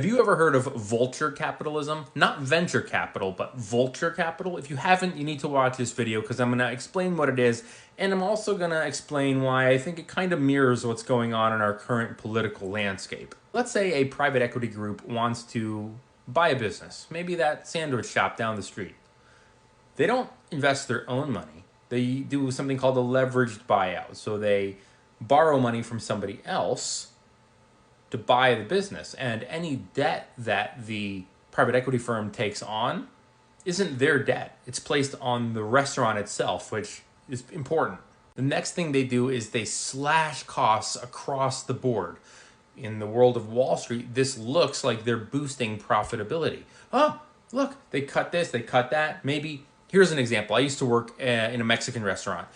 Have you ever heard of vulture capitalism? Not venture capital, but vulture capital? If you haven't, you need to watch this video because I'm going to explain what it is, and I'm also going to explain why I think it kind of mirrors what's going on in our current political landscape. Let's say a private equity group wants to buy a business, maybe that sandwich shop down the street. They don't invest their own money. They do something called a leveraged buyout. So they borrow money from somebody else to buy the business, and any debt that the private equity firm takes on isn't their debt. It's placed on the restaurant itself, which is important. The next thing they do is they slash costs across the board. In the world of Wall Street, this looks like they're boosting profitability. Oh, look, they cut this, they cut that. Maybe, here's an example. I used to work in a Mexican restaurant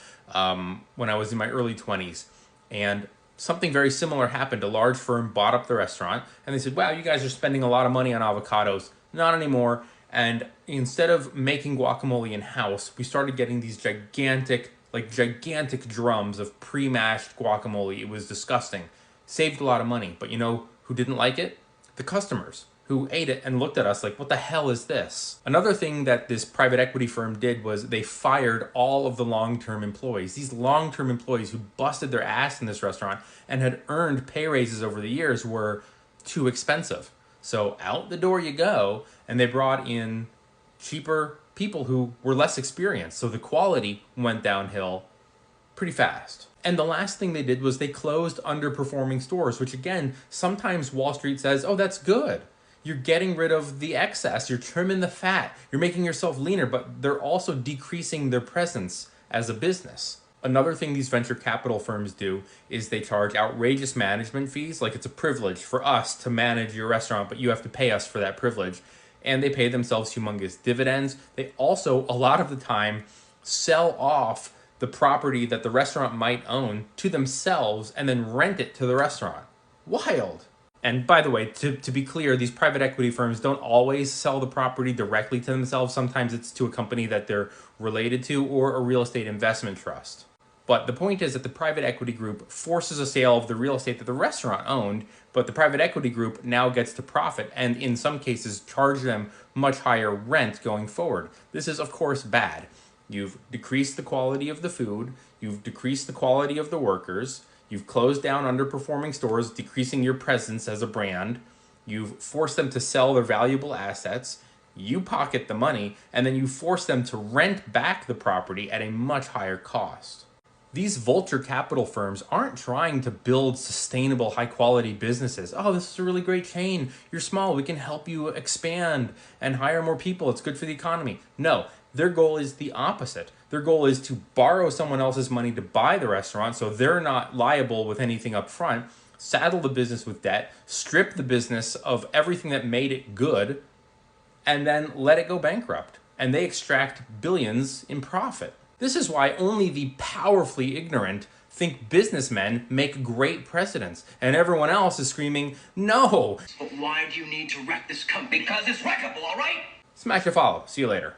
when I was in my early 20s, and something very similar happened. A large firm bought up the restaurant and they said, wow, you guys are spending a lot of money on avocados. Not anymore. And instead of making guacamole in-house, we started getting these gigantic drums of pre-mashed guacamole. It was disgusting. Saved a lot of money. But you know who didn't like it? The customers, who ate it and looked at us like, what the hell is this? Another thing that this private equity firm did was they fired all of the long-term employees. These long-term employees who busted their ass in this restaurant and had earned pay raises over the years were too expensive. So out the door you go, and they brought in cheaper people who were less experienced. So the quality went downhill pretty fast. And the last thing they did was they closed underperforming stores, which again, sometimes Wall Street says, oh, that's good. You're getting rid of the excess, you're trimming the fat, you're making yourself leaner, but they're also decreasing their presence as a business. Another thing these venture capital firms do is they charge outrageous management fees, like it's a privilege for us to manage your restaurant, but you have to pay us for that privilege. And they pay themselves humongous dividends. They also, a lot of the time, sell off the property that the restaurant might own to themselves and then rent it to the restaurant. Wild. And by the way, to be clear, these private equity firms don't always sell the property directly to themselves. Sometimes it's to a company that they're related to or a real estate investment trust. But the point is that the private equity group forces a sale of the real estate that the restaurant owned, but the private equity group now gets to profit and in some cases charge them much higher rent going forward. This is of course bad. You've decreased the quality of the food, you've decreased the quality of the workers, you've closed down underperforming stores, decreasing your presence as a brand. You've forced them to sell their valuable assets. You pocket the money, and then you force them to rent back the property at a much higher cost. These vulture capital firms aren't trying to build sustainable, high-quality businesses. Oh, this is a really great chain. You're small. We can help you expand and hire more people. It's good for the economy. No, their goal is the opposite. Their goal is to borrow someone else's money to buy the restaurant so they're not liable with anything up front, saddle the business with debt, strip the business of everything that made it good, and then let it go bankrupt. And they extract billions in profit. This is why only the powerfully ignorant think businessmen make great presidents, and everyone else is screaming, no! But why do you need to wreck this company? Because it's wreckable, all right? Smash your follow. See you later.